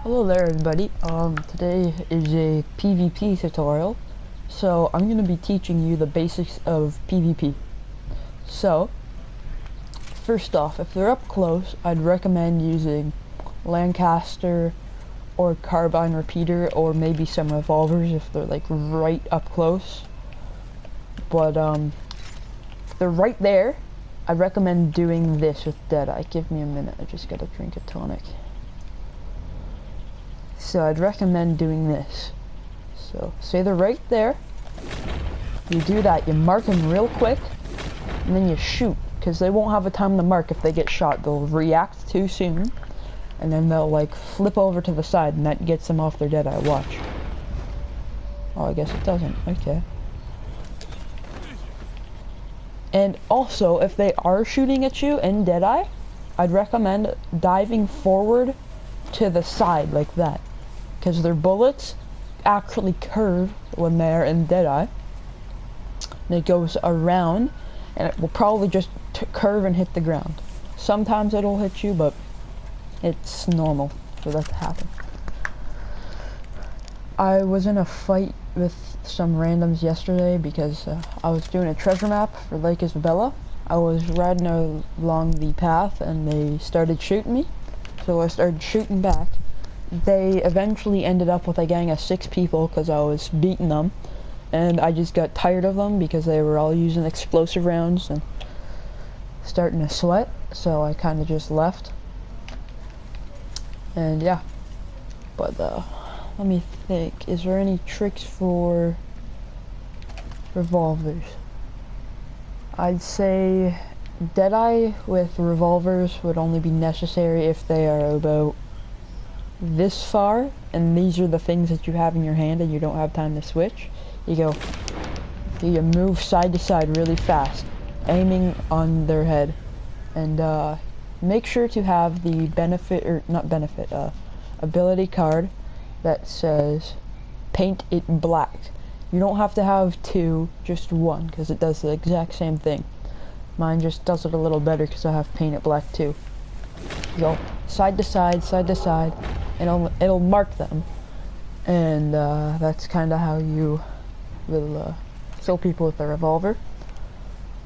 Hello there everybody, today is a PvP tutorial, so I'm going to be teaching you the basics of PvP. So, first off, if they're up close, I'd recommend using Lancaster or Carbine Repeater or maybe some revolvers if they're like right up close. But if they're right there, I recommend doing this with Deadeye. Give me a minute, I just gotta drink a tonic. So I'd recommend doing this. So say they're right there, you do that, you mark them real quick, and then you shoot, because they won't have a time to mark if they get shot. They'll react too soon, and then they'll like flip over to the side, and that gets them off their Deadeye. Watch. Oh, I guess it doesn't. Okay. And also, if they are shooting at you in Deadeye, I'd recommend diving forward to the side like that, because their bullets actually curve when they're in Deadeye, and it goes around, and it will probably just curve and hit the ground. Sometimes it'll hit you, but it's normal for that to happen. I was in a fight with some randoms yesterday because I was doing a treasure map for Lake Isabella. I was riding along the path and they started shooting me, so I started shooting back. They eventually ended up with a gang of 6 people because I was beating them, and I just got tired of them because they were all using explosive rounds and starting to sweat, so I kind of just left. And yeah, but let me think, is there any tricks for revolvers? I'd say Deadeye with revolvers would only be necessary if they are about this far, and these are the things that you have in your hand and you don't have time to switch. You move side to side really fast, aiming on their head, and make sure to have the ability card that says paint it black. You don't have to have 2, just 1, because it does the exact same thing. Mine just does it a little better because I have paint it black too. Go side to side, and it'll mark them, and that's kind of how you will kill people with a revolver.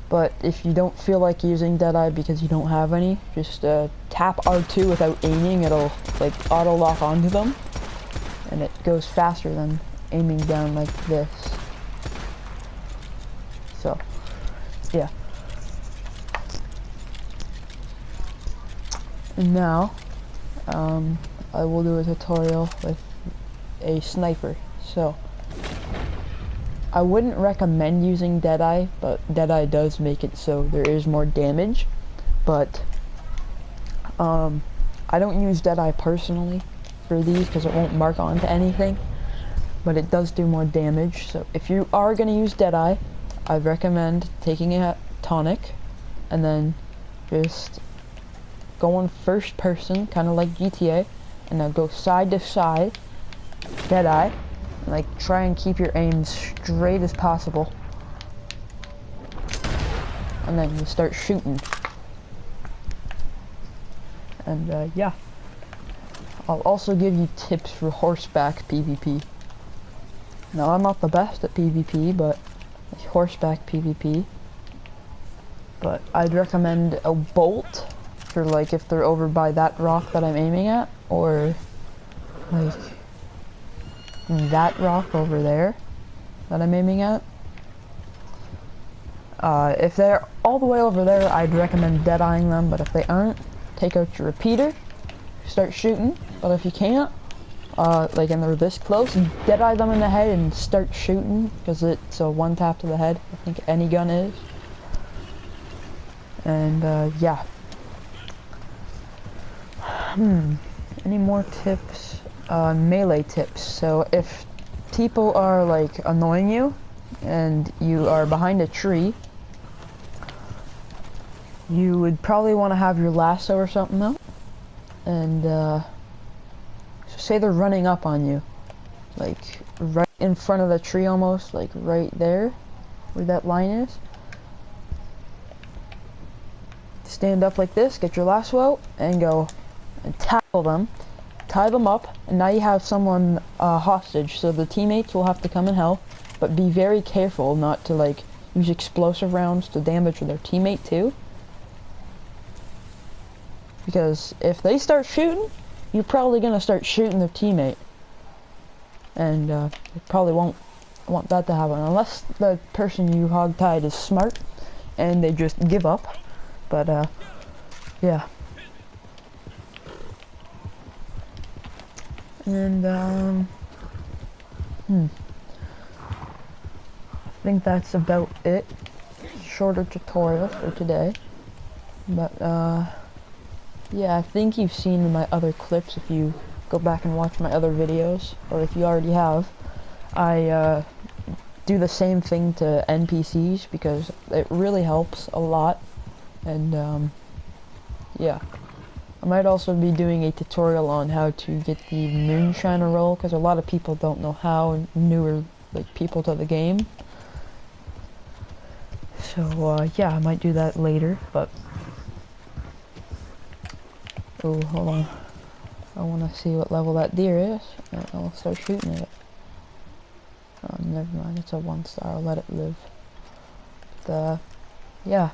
But if you don't feel like using Deadeye because you don't have any, just tap R2 without aiming. It'll like auto lock onto them, and it goes faster than aiming down like this. So yeah. And now I will do a tutorial with a sniper. So I wouldn't recommend using Deadeye, but Deadeye does make it so there is more damage. But I don't use Deadeye personally for these because it won't mark onto anything, but it does do more damage. So if you are going to use Deadeye, I'd recommend taking a tonic and then just going first person, kind of like GTA, and then go side to side, Deadeye, like try and keep your aim straight as possible, and then you start shooting. And yeah, I'll also give you tips for horseback PvP. Now, I'm not the best at PvP, but horseback PvP, but I'd recommend a bolt for like if they're over by that rock that I'm aiming at, or like that rock over there that I'm aiming at. If they're all the way over there, I'd recommend deadeyeing them, but if they aren't, take out your repeater, start shooting. But if you can't, like and they're this close, deadeye them in the head and start shooting, because it's a 1 tap to the head. I think any gun is. And yeah. Any more tips? Melee tips. So if people are like annoying you and you are behind a tree, you would probably want to have your lasso or something out, and so say they're running up on you, like right in front of the tree, almost like right there where that line is. Stand up like this, get your lasso out, and go and tackle them. tie them up, and now you have someone hostage, so the teammates will have to come and help, but be very careful not to like use explosive rounds to damage their teammate too. Because if they start shooting, you're probably gonna start shooting their teammate. And you probably won't want that to happen unless the person you hog-tied is smart and they just give up. But yeah. And I think that's about it. Shorter tutorial for today. But yeah, I think you've seen my other clips if you go back and watch my other videos, or if you already have. I do the same thing to NPCs because it really helps a lot. And yeah, I might also be doing a tutorial on how to get the moonshiner roll, because a lot of people don't know how, newer like people to the game. So yeah, I might do that later. But oh, hold on, I want to see what level that deer is, and I'll start shooting at it. Oh, never mind, it's a 1-star, I'll let it live. But, yeah.